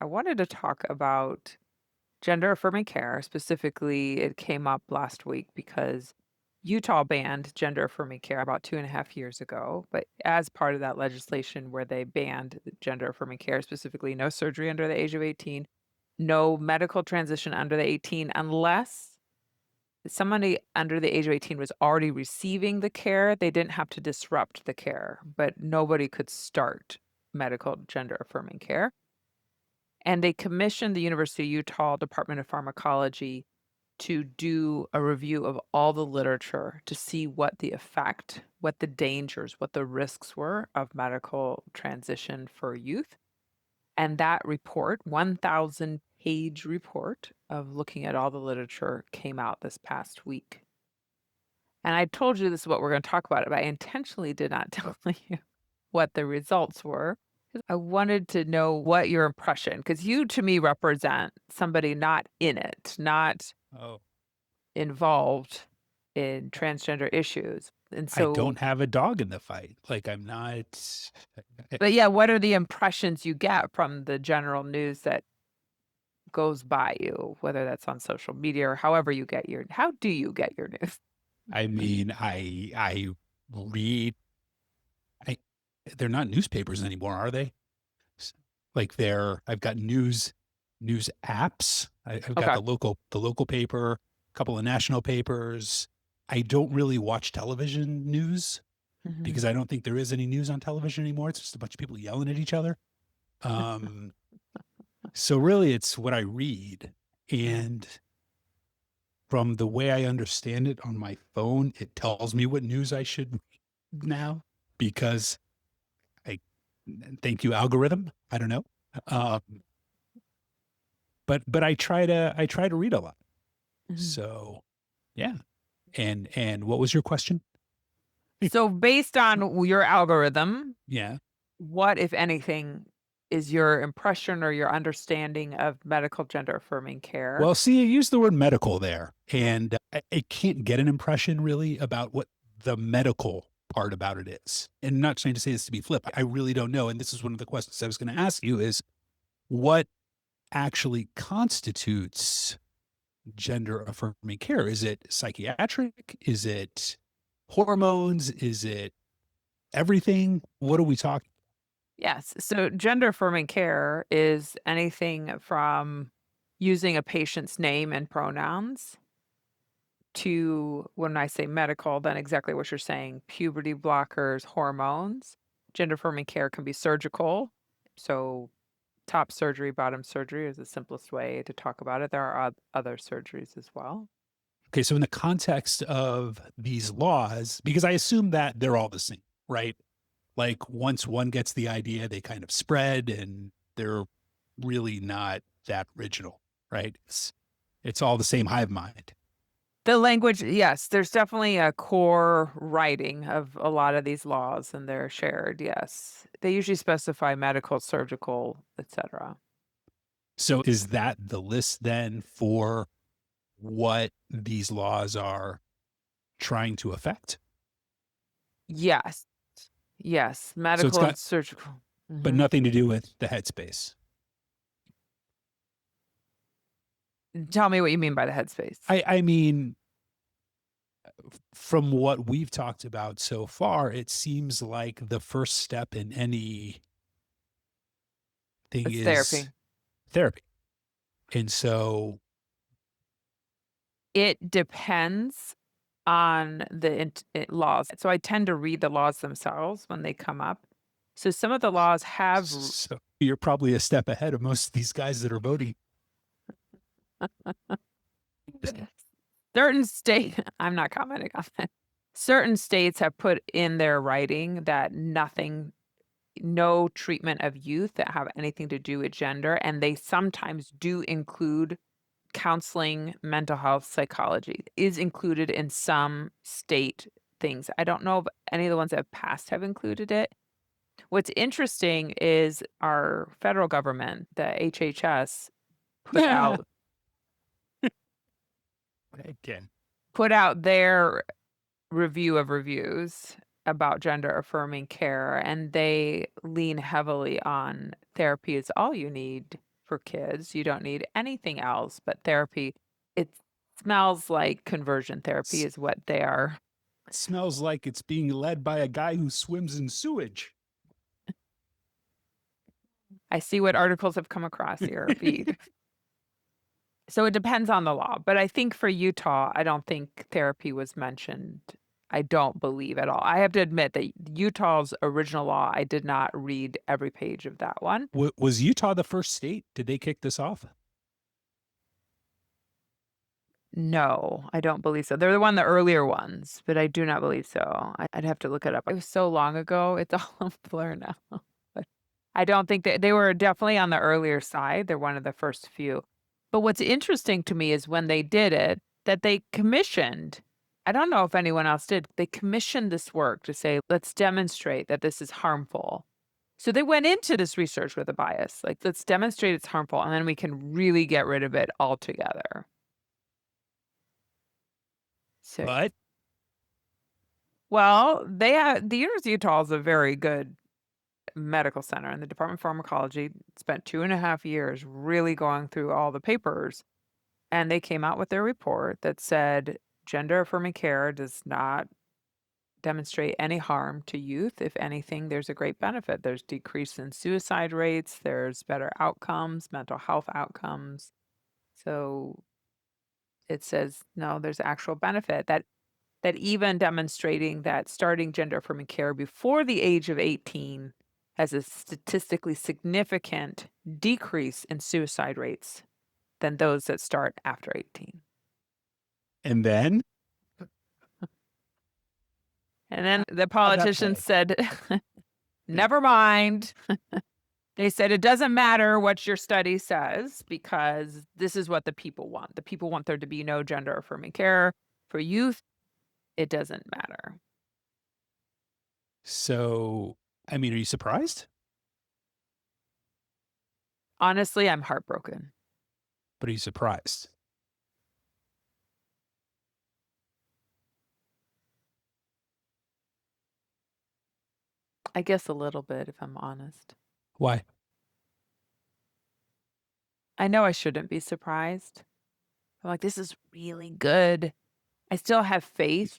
I wanted to talk about gender affirming care. Specifically, it came up last week because Utah banned gender affirming care about 2.5 years ago. But as part of that legislation where they banned gender affirming care, specifically no surgery under the age of 18, no medical transition under the 18, unless somebody under the age of 18 was already receiving the care, they didn't have to disrupt the care, but nobody could start medical gender affirming care. And they commissioned the University of Utah Department of Pharmacology to do a review of all the literature to see what the effect, what the dangers, what the risks were of medical transition for youth. And that report, 1,000-page report of looking at all the literature, came out this past week. And I told you this is what we're going to talk about, but I intentionally did not tell you what the results were. I wanted to know what your impression, because you to me represent somebody not in it, not Oh, involved in transgender issues. And I so, don't have a dog in the fight. Like I'm not. but yeah, what are the impressions you get from the general news that goes by you, whether that's on social media or however you get how do you get your news? I mean, I read. I they're not newspapers anymore, are they? S- Like I've got news apps. I've got Okay. the local paper, a couple of national papers. I don't really watch television news Mhm. because I don't think there is any news on television anymore. It's just a bunch of people yelling at each other. Um, so really, it's what I read, Mm. and from the way I understand it on my phone, it tells me what news I should read now because I thank you algorithm. I don't know. Um, but I try to read a lot. Mhm. So yeah. And what was your question? So based on your algorithm, Yeah. what, if anything, is your impression or your understanding of medical gender affirming care? Well, see, you used the word medical there, and I can't get an impression really about what the medical part about it is. And I'm not trying to say this to be flip. I really don't know. And this is one of the questions I was going to ask you is what actually constitutes gender affirming care? Is it psychiatric? Is it hormones? Is it everything? What are we talking? Yes. So gender affirming care is anything from using a patient's name and pronouns to, when I say medical, then exactly what you're saying, puberty blockers, hormones. Gender affirming care can be surgical. So top surgery, bottom surgery is the simplest way to talk about it. There are other surgeries as well. Okay, so in the context of these laws, because I assume that they're all the same, right? Like once one gets the idea, they kind of spread and they're really not that original, right? It's all the same hive mind. The language, yes, there's definitely a core writing of a lot of these laws, and they're shared, yes. They usually specify medical, surgical, etcetera. So is that the list then for what these laws are trying to affect? Yes, yes, So it's medical and got, surgical. but Mhm. nothing to do with the headspace. Tell me what you mean by the headspace. I mean, from what we've talked about so far, it seems like the first step in anything It's is therapy. therapy. And so, It depends on the laws. So I tend to read the laws themselves when they come up. So some of the laws have so you're probably a step ahead of most of these guys that are voting. certain state I'm not commenting on that. Certain states have put in their writing that no treatment of youth that have anything to do with gender, and they sometimes do include counseling, mental health, psychology is included in some state things. I don't know if any of the ones that have passed have included it. What's interesting is our federal government, the HHS, put Yeah. out Again. put out their review of reviews about gender affirming care, and they lean heavily on therapy is all you need. for kids. You don't need anything else but therapy. It smells like conversion therapy S is what they are. Smells like it's being led by a guy who swims in sewage. I see what articles have come across your feed. So it depends on the law, but I think for Utah, I don't think therapy was mentioned. I don't believe at all. I have to admit that Utah's original law, I did not read every page of that one. Was Utah the first state? Did they kick this off? No, I don't believe so. They're the one the earlier ones, but I do not believe so. I'd have to look it up. It was so long ago, it's all a blur now. But I don't think they were definitely on the earlier side. They're one of the first few. But what's interesting to me is when they did it, that they commissioned. I don't know if anyone else did. They commissioned this work to say, let's demonstrate that this is harmful. So they went into this research with a bias. Like, let's demonstrate it's harmful, and then we can really get rid of it altogether. So But well, they have the University of Utah is a very good medical center, and the Department of Pharmacology spent 2.5 years really going through all the papers, and they came out with their report that said gender affirming care does not demonstrate any harm to youth. If anything, there's a great benefit. There's decrease in suicide rates, there's better outcomes, mental health outcomes. So it says no, there's actual benefit that even demonstrating that starting gender affirming care before the age of 18 has a statistically significant decrease in suicide rates than those that start after 18. and then And then the how'd that politicians play? said, never mind. They said it doesn't matter what your study says because this is what the people want. The people want there to be no gender affirming care for youth. It doesn't matter. So, I mean, are you surprised? Honestly, I'm heartbroken. But are you surprised? I guess a little bit, if I'm honest. Why? I know I shouldn't be surprised. I'm like, this is really good. I still have faith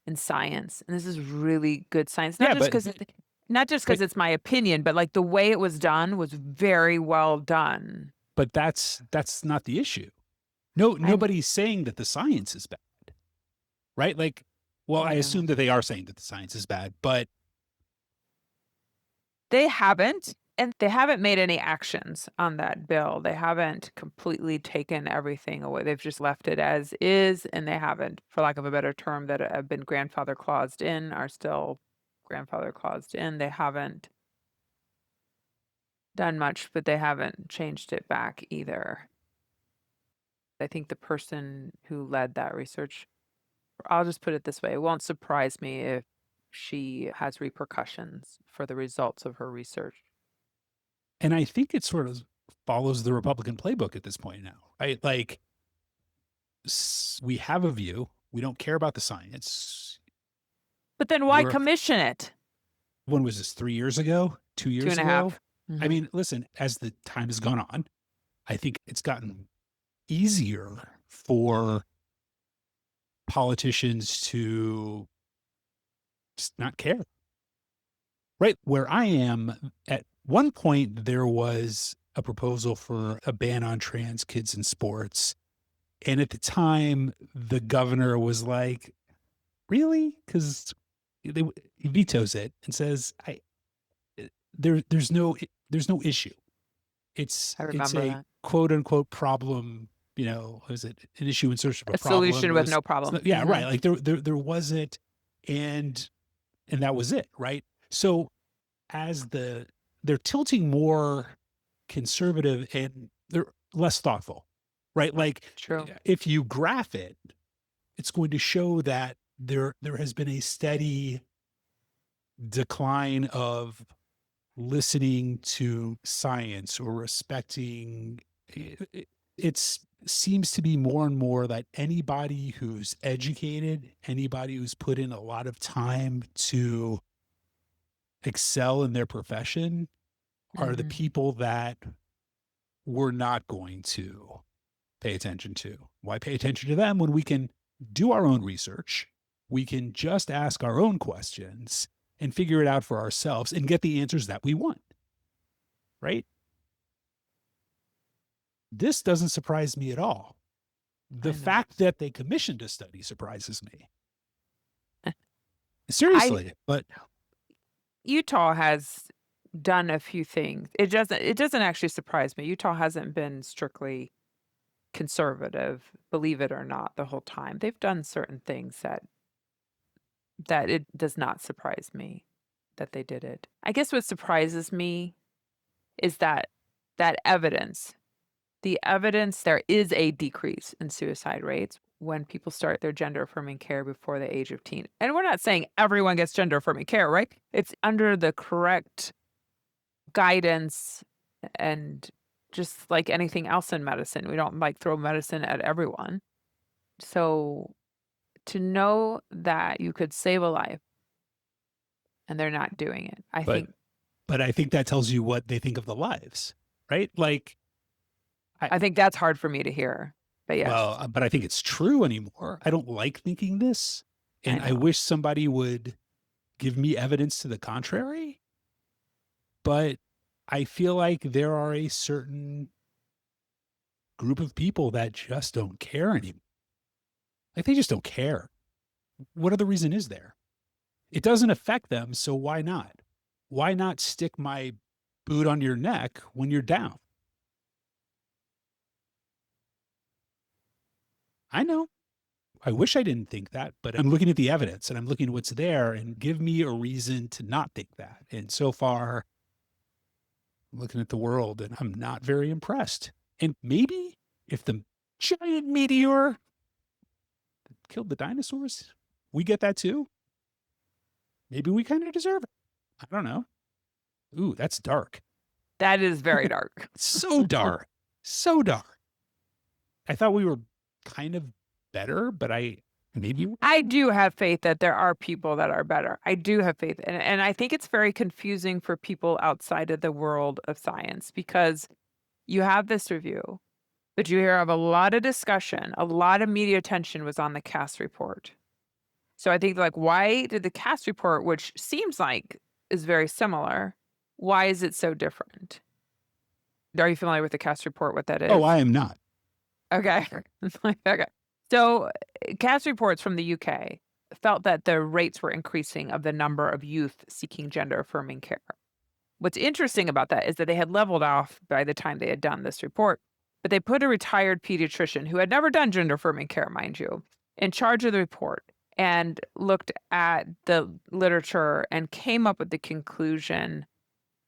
in science, and this is really good science. Yeah, Not just but because it's my opinion, but like the way it was done was very well done. that's not the issue. No, And nobody's saying that the science is bad, right? Like, well, I yeah. assume that they are saying that the science is bad, but They haven't, and they haven't made any actions on that bill. They haven't completely taken everything away. They've just left it as is, and they haven't, for lack of a better term, that have been grandfather claused in, are still grandfather claused in. They haven't done much, but they haven't changed it back either. I think the person who led that research, I'll just put it this way, it won't surprise me if she has repercussions for the results of her research. and I think it sort of follows the Republican playbook at this point now, right? Like, we have a view, we don't care about the science. But then why We're commission it? When was this? 3 years ago? 2 years ago? 2.5. I Mhm. mean, listen, as the time has gone on, I think it's gotten easier for politicians to just not care. Right where I am, at one point, there was a proposal for a ban on trans kids in sports. And at the time, the governor was like, really? Because he vetoes it and says, there's no issue. I It's remember a that. quote unquote problem, is it an issue in search of a A problem? solution It with was, no problem. yeah, right. Mhm. Like there wasn't, and that was it, right? So as they're tilting more conservative and they're less thoughtful, right? Like True. if you graph it, it's going to show that there has been a steady decline of listening to science or respecting it seems to be more and more that anybody who's educated, anybody who's put in a lot of time to excel in their profession are the Mhm. people that we're not going to pay attention to. Why pay attention to them when we can do our own research? We can just ask our own questions and figure it out for ourselves and get the answers that we want, right? This doesn't surprise me at all. The I know. fact that they commissioned a study surprises me. I Seriously, but Utah has done a few things. It doesn't actually surprise me. Utah hasn't been strictly conservative, believe it or not, the whole time. They've done certain things that it does not surprise me that they did it. I guess what surprises me is that evidence. The evidence there is a decrease in suicide rates when people start their gender affirming care before the age of teen. And we're not saying everyone gets gender affirming care, right? It's under the correct guidance and just like anything else in medicine. We don't like throw medicine at everyone. So to know that you could save a life and they're not doing it, I but think but I think that tells you what they think of the lives, right? Like I I think that's hard for me to hear. But well, yes, but I think it's true anymore. I don't like thinking this, I and I know. wish somebody would give me evidence to the contrary, but I feel like there are a certain group of people that just don't care anymore. Like they just don't care. What other reason is there? It doesn't affect them, so why not? Why not stick my boot on your neck when you're down? I know. I wish I didn't think that, but I'm looking at the evidence and I'm looking at what's there and give me a reason to not think that. And so far, I'm looking at the world and I'm not very impressed. And maybe if the giant meteor killed the dinosaurs, we get that too. Maybe we kind of deserve it. I don't know. Ooh, that's dark. That is very dark. So dark. So dark. I thought we were kind of better, but I maybe I do have faith that there are people that are better. I do have faith. And I think it's very confusing for people outside of the world of science because you have this review, but you hear of a lot of discussion, a lot of media attention was on the CAS report. So I think like, why did the CAS report, which seems like is very similar, why is it so different? Are you familiar with the CAS report, what that oh, is? I am not. Okay. Okay. So, CAS reports from the UK felt that the rates were increasing of the number of youth seeking gender affirming care. What's interesting about that is that they had leveled off by the time they had done this report, but they put a retired pediatrician who had never done gender affirming care, mind you, in charge of the report and looked at the literature and came up with the conclusion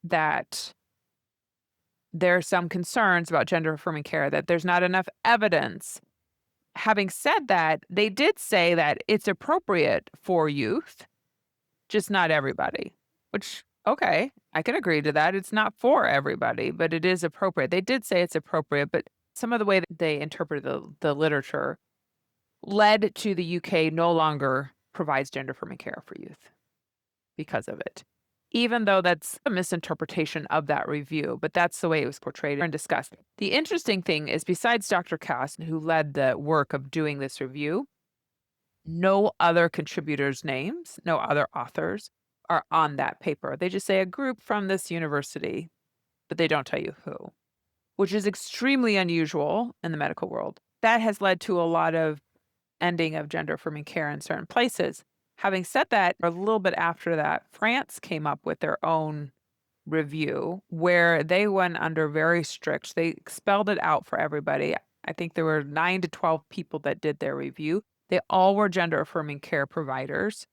that there are some concerns about gender affirming care, that there's not enough evidence. Having said that, they did say that it's appropriate for youth, just not everybody, which, okay, I can agree to that. It's not for everybody, but it is appropriate. They did say it's appropriate, but some of the way that they interpreted the literature led to the UK no longer provides gender affirming care for youth because of it. Even though that's a misinterpretation of that review, but that's the way it was portrayed and discussed. The interesting thing is, besides Dr. Cass, who led the work of doing this review, no other contributors' names, no other authors are on that paper. They just say a group from this university, but they don't tell you who, which is extremely unusual in the medical world. That has led to a lot of ending of gender affirming care in certain places. Having said that, a little bit after that, France came up with their own review where they went under very strict, they spelled it out for everybody. I think there were 9 to 12 people that did their review. They all were gender affirming care providers.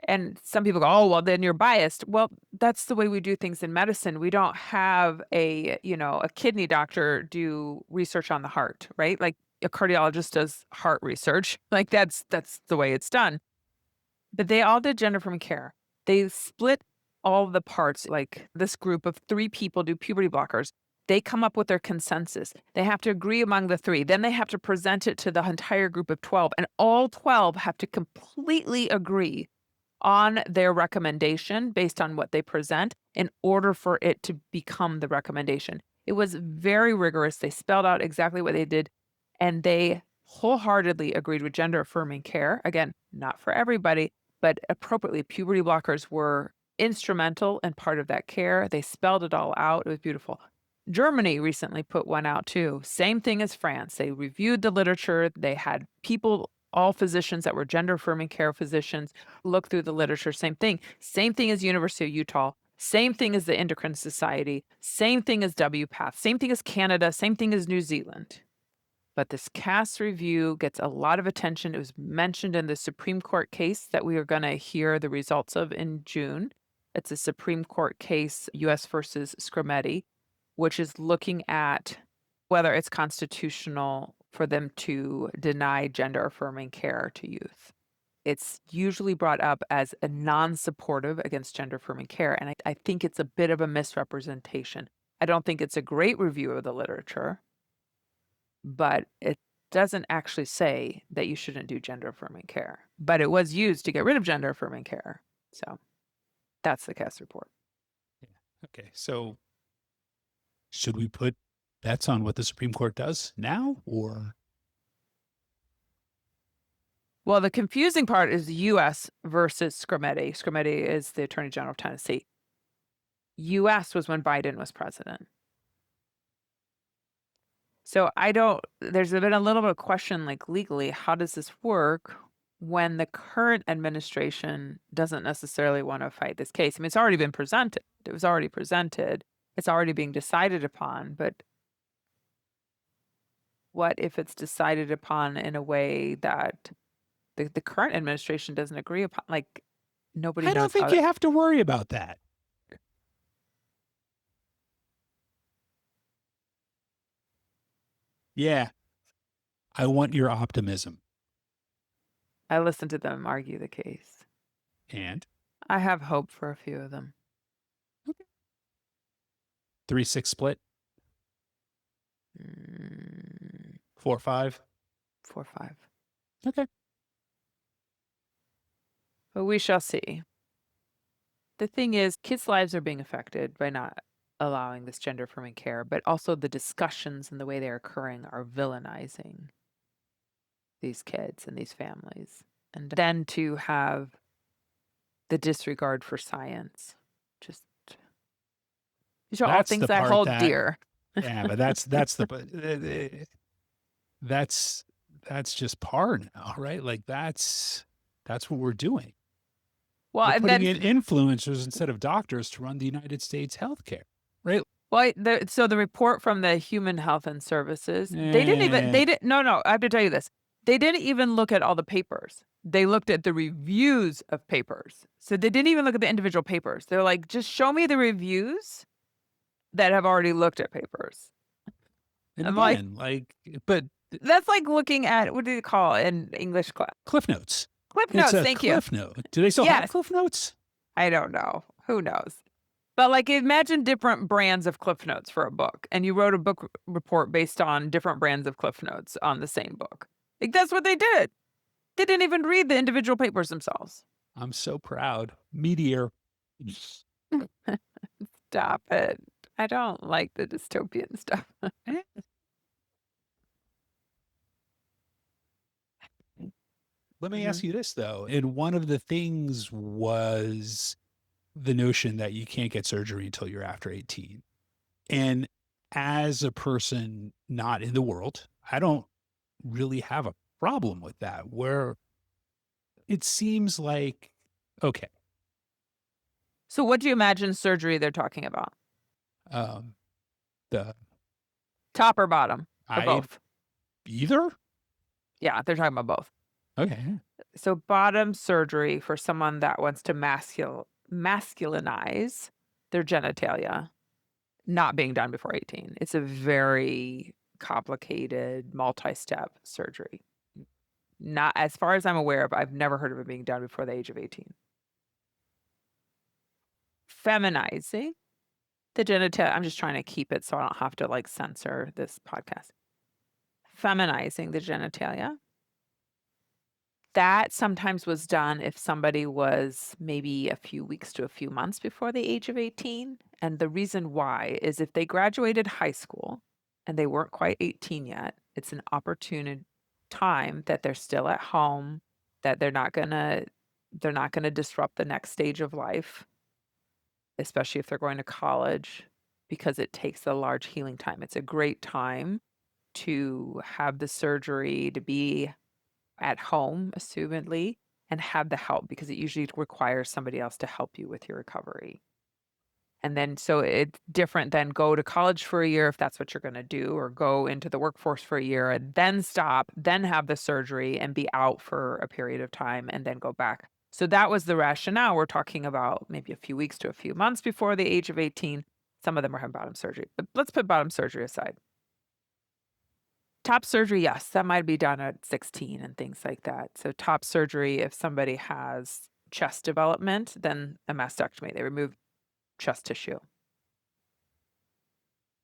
And some people go, "Oh, well, then you're biased." Well, that's the way we do things in medicine. We don't have a kidney doctor do research on the heart, right? Like a cardiologist does heart research. Like that's the way it's done. But they all did gender affirming care. They split all the parts, like this group of 3 people do puberty blockers. They come up with their consensus. They have to agree among the 3. Then they have to present it to the entire group of 12, and all 12 have to completely agree on their recommendation based on what they present in order for it to become the recommendation. It was very rigorous. They spelled out exactly what they did, and they wholeheartedly agreed with gender affirming care. Again, not for everybody, but appropriately, puberty blockers were instrumental and part of that care. They spelled it all out. It was beautiful. Germany recently put one out too. Same thing as France. They reviewed the literature. They had people, all physicians that were gender affirming care physicians, look through the literature. Same thing. Same thing as University of Utah. Same thing as the Endocrine Society. Same thing as WPATH. Same thing as Canada. Same thing as New Zealand. But this CAS review gets a lot of attention. It was mentioned in the Supreme Court case that we are going to hear the results of in June. It's a Supreme Court case, US versus Scrimeti, which is looking at whether it's constitutional for them to deny gender affirming care to youth. It's usually brought up as a non-supportive against gender affirming care, and I think it's a bit of a misrepresentation. I don't think it's a great review of the literature, but it doesn't actually say that you shouldn't do gender affirming care. But it was used to get rid of gender affirming care. So that's the CAS report. Yeah. Okay. So should we put bets on what the Supreme Court does now, or? Well, the confusing part is US versus Scrimeti. Scrimeti is the Attorney General of Tennessee. US was when Biden was president. So there's been a little bit of question, like legally, how does this work when the current administration doesn't necessarily want to fight this case? I mean, it's already been presented. It was already presented. It's already being decided upon. But what if it's decided upon in a way that the current administration doesn't agree upon? Like, nobody I don't knows think how. you have to worry about that. Yeah. I want your optimism. I listened to them argue the case. And I have hope for a few of them. 3-6 split, Mm, 4-5. 4-5. Okay. But we shall see. The thing is, kids' lives are being affected by not allowing this gender affirming care, but also the discussions and the way they're occurring are villainizing these kids and these families. And then to have the disregard for science. Just these are all That's things the I part hold that, dear. yeah, but that's that's just par now, right? Like that's what we're doing. Well, We're and putting then in influencers instead of doctors to run the United States healthcare, right? so the report from the Human Health and Services, Eh, they didn't no, I have to tell you this. They didn't even look at all the papers. They looked at the reviews of papers. So they didn't even look at the individual papers. They're like, just show me the reviews that have already looked at papers. and I'm like, again, like, but that's like looking at what do you call it in English class? Cliff Notes. Cliff It's notes, a thank you. Cliff Note. Do they still have Yes. Cliff Notes? I don't know. Who knows? But like imagine different brands of Cliff Notes for a book, and you wrote a book report based on different brands of Cliff Notes on the same book. Like that's what they did. They didn't even read the individual papers themselves. I'm so proud. Meteor. Stop it. I don't like the dystopian stuff. Eh, Let me ask Mhm. you this though. And one of the things was the notion that you can't get surgery until you're after 18. And as a person not in the world, I don't really have a problem with that, where it seems like, okay, So what do you imagine surgery they're talking about? um, the Top or bottom or I both? either. Yeah, they're talking about both. Okay. So bottom surgery for someone that wants to masculinize their genitalia, not being done before 18. It's a very complicated multi-step surgery. Not as far as I'm aware of, I've never heard of it being done before the age of 18. Feminizing the genitalia. I'm just trying to keep it so I don't have to like censor this podcast. Feminizing the genitalia. That sometimes was done if somebody was maybe a few weeks to a few months before the age of 18, and the reason why is if they graduated high school and they weren't quite 18 yet, it's an opportune time that they're still at home, that they're not gonna disrupt the next stage of life, especially if they're going to college, because it takes a large healing time. It's a great time to have the surgery, to be at home, assumedly, and have the help because it usually requires somebody else to help you with your recovery. And then so it's different than go to college for a year if that's what you're gonna do, or go into the workforce for a year and then stop, then have the surgery and be out for a period of time and then go back. So that was the rationale. We're talking about maybe a few weeks to a few months before the age of 18. Some of them are having bottom surgery, but let's put bottom surgery aside. Top surgery, yes, that might be done at 16 and things like that. So top surgery, if somebody has chest development, then a mastectomy, they remove chest tissue.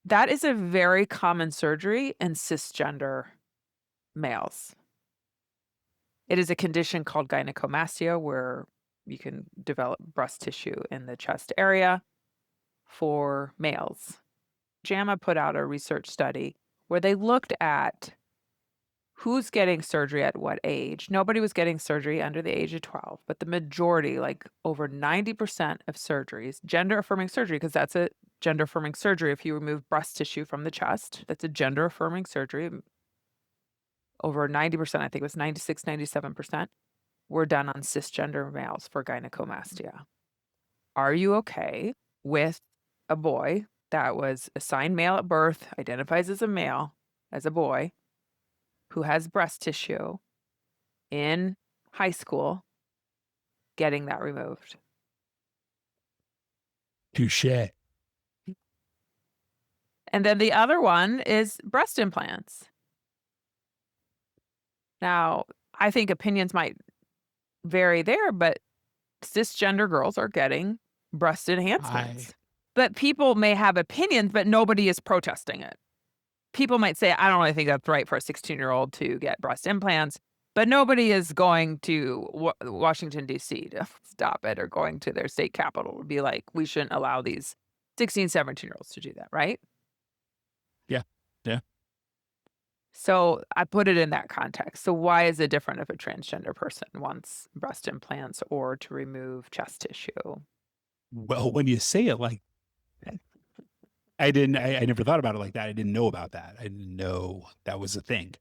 That is a very common surgery in cisgender males. It is a condition called gynecomastia where you can develop breast tissue in the chest area for males. JAMA put out a research study where they looked at who's getting surgery at what age? Nobody was getting surgery under the age of 12, but the majority, like over 90% of surgeries, gender affirming surgery, because that's a gender affirming surgery. If you remove breast tissue from the chest, that's a gender affirming surgery. Over 90%, I think it was 96, 97%, were done on cisgender males for gynecomastia. Are you okay with a boy that was assigned male at birth, identifies as a male, as a boy, who has breast tissue in high school getting that removed? Touche. And then the other one is breast implants. Now, I think opinions might vary there, but cisgender girls are getting breast I enhancements. But people may have opinions, but nobody is protesting it. People might say, I don't really think that's right for a 16-year-old to get breast implants, but nobody is going to Washington, D.C. to stop it or going to their state capital to be like, we shouldn't allow these 16, 17-year-olds to do that, right? yeah. Yeah. So I put it in that context. So why is it different if a transgender person wants breast implants or to remove chest tissue? Well, when you say it like I never thought about it like that. I didn't know about that. I didn't know that was a thing.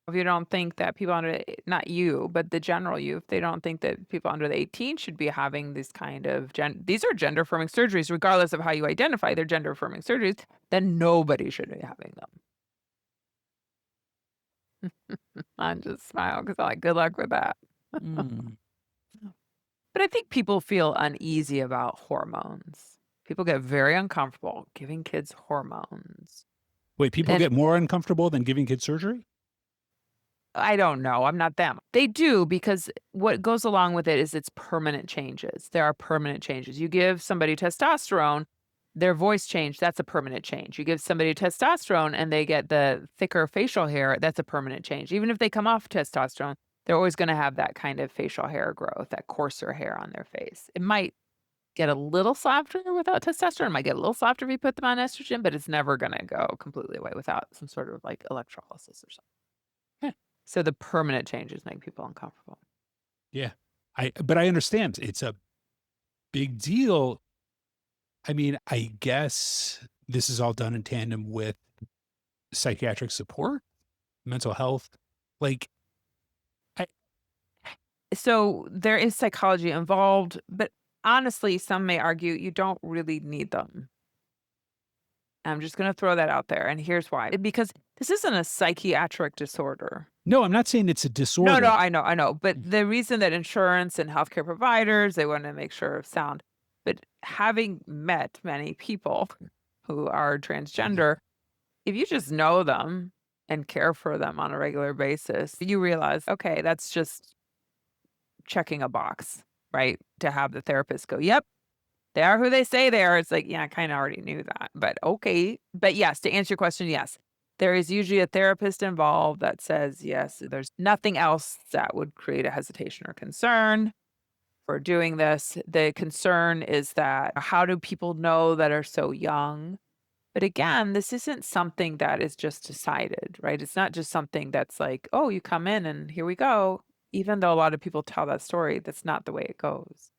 If you don't think that people under not you, but the general you, if they don't think that people under the 18 should be having this kind of these are gender affirming surgeries, regardless of how you identify, they're gender affirming surgeries, then nobody should be having them. I just smile because I'm like, good luck with that. Mm. But I think people feel uneasy about hormones. People get very uncomfortable giving kids hormones. Wait, people And get more uncomfortable than giving kids surgery? I don't know, I'm not them. They do because what goes along with it is it's permanent changes. There are permanent changes. You give somebody testosterone, their voice change, that's a permanent change. You give somebody testosterone and they get the thicker facial hair, that's a permanent change. Even if they come off testosterone, they're always gonna have that kind of facial hair growth, that coarser hair on their face. It might get a little softer without testosterone, it might get a little softer if you put them on estrogen, but it's never gonna go completely away without some sort of, like, electrolysis or something. Huh. So the permanent changes make people uncomfortable. Yeah. But I understand it's a big deal. I mean, I guess this is all done in tandem with psychiatric support, mental health. Like, I So there is psychology involved, but honestly, some may argue you don't really need them. I'm just gonna throw that out there, and here's why. Because this isn't a psychiatric disorder. no, I'm not saying it's a No, no, disorder. I know, but the reason that insurance and healthcare providers, they wanna make sure of sound. But having met many people who are transgender, if you just know them and care for them on a regular basis, you realize, okay, that's just checking a box, right? To have the therapist go, "Yep, they are who they say they are." It's like, "Yeah, I kinda already knew that, but okay." But yes, to answer your question, yes. There is usually a therapist involved that says, yes, there's nothing else that would create a hesitation or concern for doing this. The concern is that how do people know that are so young? But again, this isn't something that is just decided, right? It's not just something that's like, oh, you come in and here we go. Even though a lot of people tell that story, that's not the way it goes.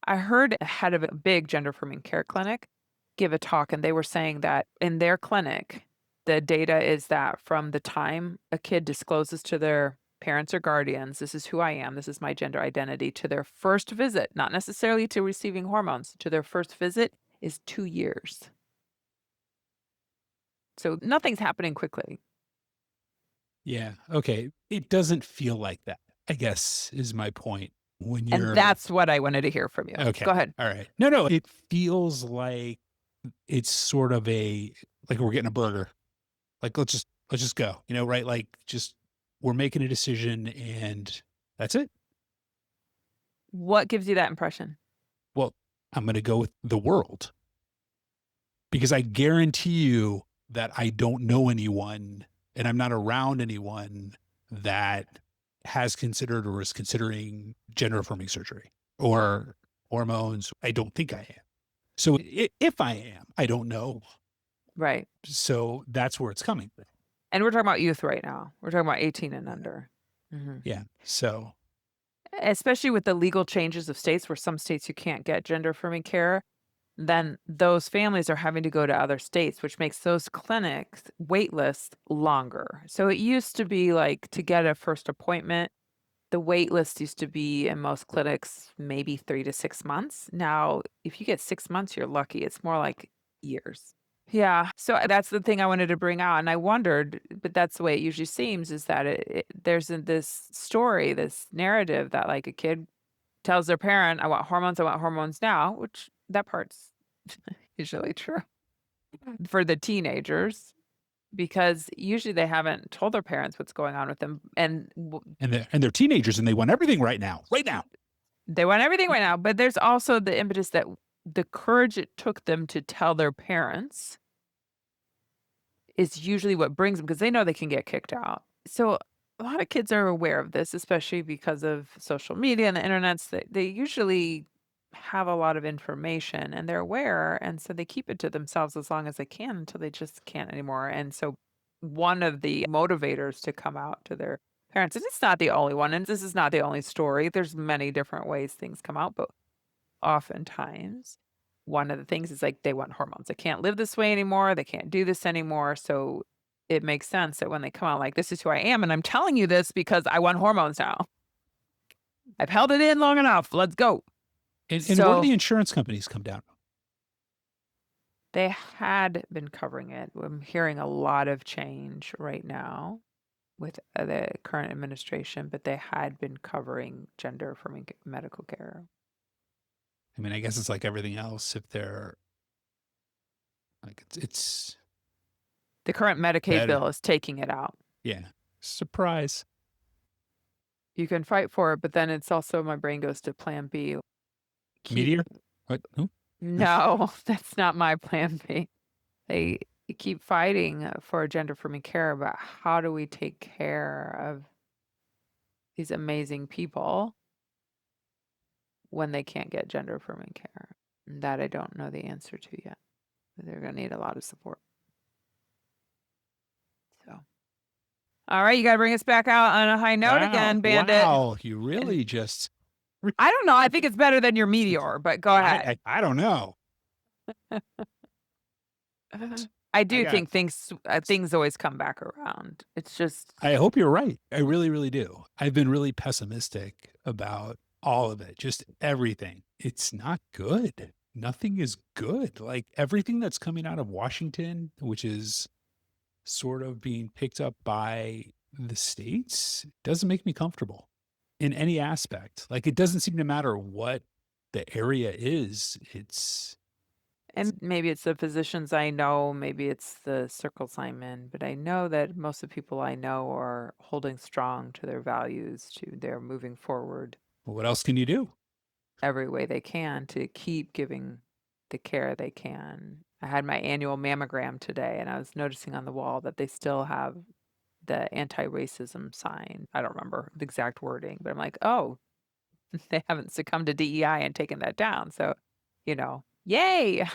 I heard a head of a big gender affirming care clinic give a talk, and they were saying that in their clinic, the data is that from the time a kid discloses to their parents or guardians, this is who I am, this is my gender identity, to their first visit, not necessarily to receiving hormones, to their first visit is 2 years. So nothing's happening quickly. Yeah, okay. It doesn't feel like that, I guess, is my point when And you're that's what I wanted to hear from you. okay, Go ahead. alright. No, no, it feels like it's sort of like we're getting a burger. Like, let's just go, right? Like, just we're making a decision and that's it. What gives you that impression? Well, I'm gonna go with the world because I guarantee you that I don't know anyone and I'm not around anyone that has considered or is considering gender affirming surgery or hormones. I don't think I am. So if I am, I don't know. Right. So that's where it's coming from. And we're talking about youth right now. We're talking about 18 and under. Mhm. Yeah. So Especially with the legal changes of states where some states you can't get gender affirming care, then those families are having to go to other states, which makes those clinics wait lists longer. So it used to be like to get a first appointment, the wait list used to be in most clinics maybe 3 to 6 months. Now, if you get 6 months, you're lucky. It's more like years. Yeah, so that's the thing I wanted to bring out, and I wondered, but that's the way it usually seems, is that there's this story, this narrative that like a kid tells their parent, I want hormones now," which that part's usually true for the teenagers because usually they haven't told their parents what's going on with them, and and they're teenagers and they want everything right now, right now. they want everything right now. But there's also the impetus that the courage it took them to tell their parents is usually what brings them because they know they can get kicked out. So a lot of kids are aware of this, especially because of social media and the internets. They usually have a lot of information and they're aware. And so they keep it to themselves as long as they can until they just can't anymore. And so one of the motivators to come out to their parents, and it's not the only one, and this is not the only story. There's many different ways things come out, but oftentimes, one of the things is, like, they want hormones. They can't live this way anymore, they can't do this anymore, so it makes sense that when they come out like, "This is who I am, and I'm telling you this because I want hormones now. I've held it in long enough, let's go." And where do So, the insurance companies come down? they had been covering it. I'm hearing a lot of change right now with, the current administration, but they had been covering gender affirming medical care. I mean, I guess it's like everything else. If they're like, it's The current Medicaid better. bill is taking it out. Yeah. Surprise. You can fight for it, but then it's also my brain goes to plan B. Keep Meteor? What? Who? no, that's not my plan B. They keep fighting for gender affirming care, but how do we take care of these amazing people when they can't get gender affirming care? That I don't know the answer to yet. They're going to need a lot of support. So, all right, you got to bring us back out on a high note Wow. again, Bandit. Wow. You And really just, I don't know. I think it's better than your meteor, but go ahead. I don't know. I I do got, think things always come back around. It's just I hope you're right. I really, really do. I've been really pessimistic about all of it, just everything. It's not good. Nothing is good. Like everything that's coming out of Washington, which is sort of being picked up by the states, doesn't make me comfortable in any aspect. Like it doesn't seem to matter what the area is. and maybe it's the physicians I know, maybe it's the circles I'm in, but I know that most of the people I know are holding strong to their values, to they're moving forward What else can you do? every way they can to keep giving the care they can. I had my annual mammogram today, and I was noticing on the wall that they still have the anti-racism sign. I don't remember the exact wording, but I'm like, "Oh, they haven't succumbed to DEI and taken that down." So, yay.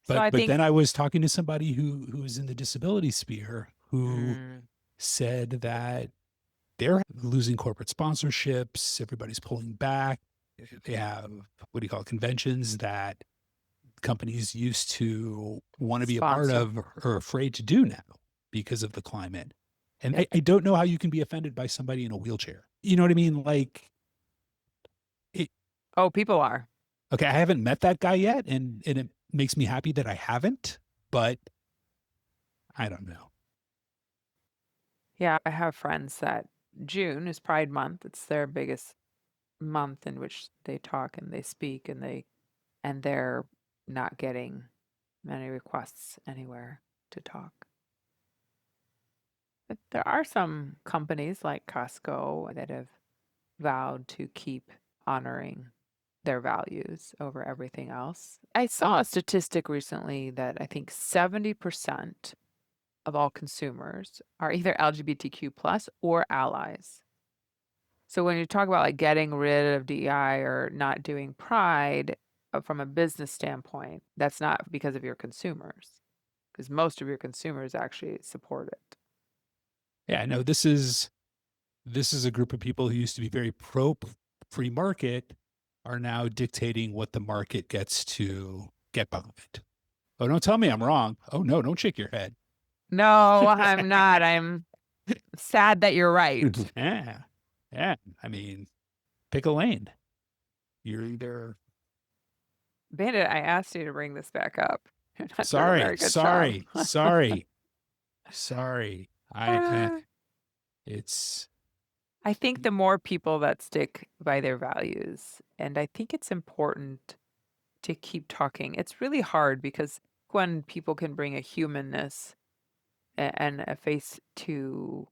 So I But think then I was talking to somebody who's in the disability sphere who mm, said that they're losing corporate sponsorships, everybody's pulling back. They have, what do you call it, conventions that companies used to want to be a part sponsor. of or are afraid to do now because of the climate. And Yep. I don't know how you can be offended by somebody in a wheelchair. You know what I mean? Like, it, Oh, people are. okay, I haven't met that guy yet, and it makes me happy that I haven't, but I don't know. Yeah, I have friends that June is Pride Month. It's their biggest month in which they talk and they speak and they're not getting many requests anywhere to talk. But there are some companies like Costco that have vowed to keep honoring their values over everything else. I saw a statistic recently that I think 70% of all consumers are either LGBTQ plus or allies. So when you talk about like getting rid of DEI or not doing pride from a business standpoint, that's not because of your consumers, because most of your consumers actually support it. Yeah, I know this is a group of people who used to be very pro free market are now dictating what the market gets to get behind. Oh, don't tell me I'm wrong. Oh no, don't shake your head. No, I'm not. I'm sad that you're right. Yeah. Yeah. I mean, pick a lane. You're either Bandit, I asked you to bring this back up. You're not doing a sorry, very good job. sorry, sorry, sorry. Uh, It's I think the more people that stick by their values, and I think it's important to keep talking. It's really hard because when people can bring a humanness and a face to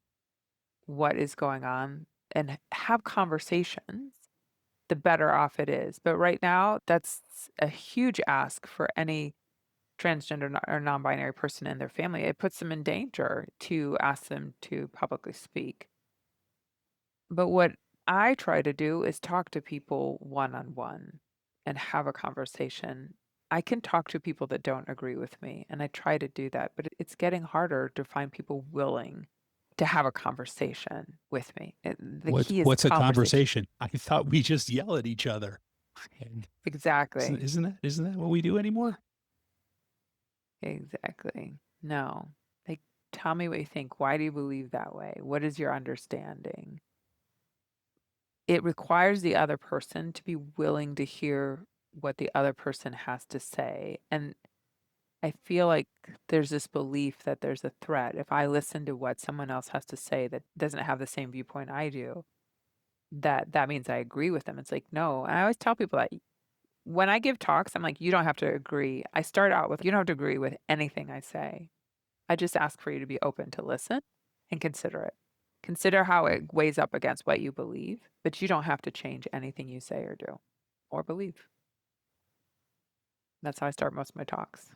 what is going on and have conversations, the better off it is. But right now, that's a huge ask for any transgender or non-binary person in their family. It puts them in danger to ask them to publicly speak. But what I try to do is talk to people one on one and have a conversation. I can talk to people that don't agree with me, and I try to do that, but it's getting harder to find people willing to have a conversation with me. The key is what's a conversation. conversation? I thought we just yell at each other. And Exactly. isn't that what we do anymore? Exactly. No. Like, tell me what you think. Why do you believe that way? What is your understanding? It requires the other person to be willing to hear what the other person has to say, and I feel like there's this belief that there's a threat. If I listen to what someone else has to say that doesn't have the same viewpoint I do, that means I agree with them. It's like, no. And I always tell people that when I give talks, I'm like, you don't have to agree. I start out with, you don't have to agree with anything I say. I just ask for you to be open to listen and consider it. Consider how it weighs up against what you believe, but you don't have to change anything you say or do or believe. That's how I start most of my talks.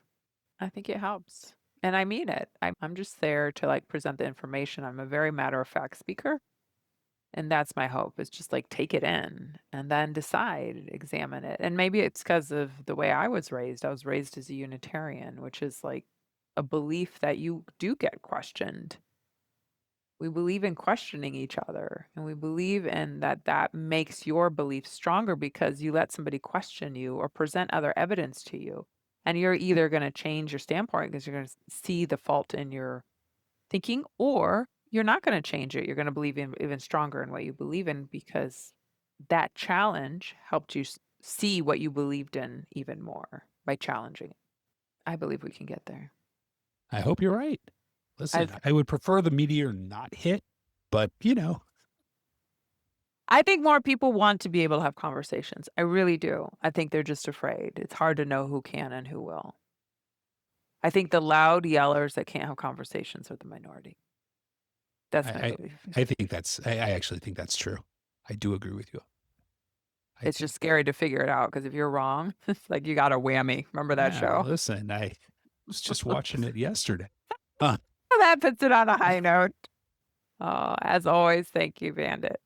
I think it helps. And I mean it. I'm just there to like present the information. I'm a very matter of fact speaker. And that's my hope is just like take it in and then decide, examine it. And maybe it's because of the way I was raised. I was raised as a Unitarian, which is like a belief that you do get questioned. We believe in questioning each other and we believe in that makes your belief stronger because you let somebody question you or present other evidence to you. And you're either going to change your standpoint because you're going to see the fault in your thinking, or you're not going to change it. You're going to believe in even stronger in what you believe in because that challenge helped you see what you believed in even more by challenging it. I believe we can get there. I hope you're right. I Listen, I would prefer the meteor not hit, but I think more people want to be able to have conversations. I really do. I think they're just afraid. It's hard to know who can and who will. I think the loud yellers that can't have conversations are the minority. That's my I belief. I think I actually think that's true. I do agree with you. I It's think just scary to figure it out because if you're wrong, it's like you got a whammy. Remember that yeah, show? listen, I was just watching it yesterday. Uh, That puts it on a high note. Oh, as always, thank you, Bandit.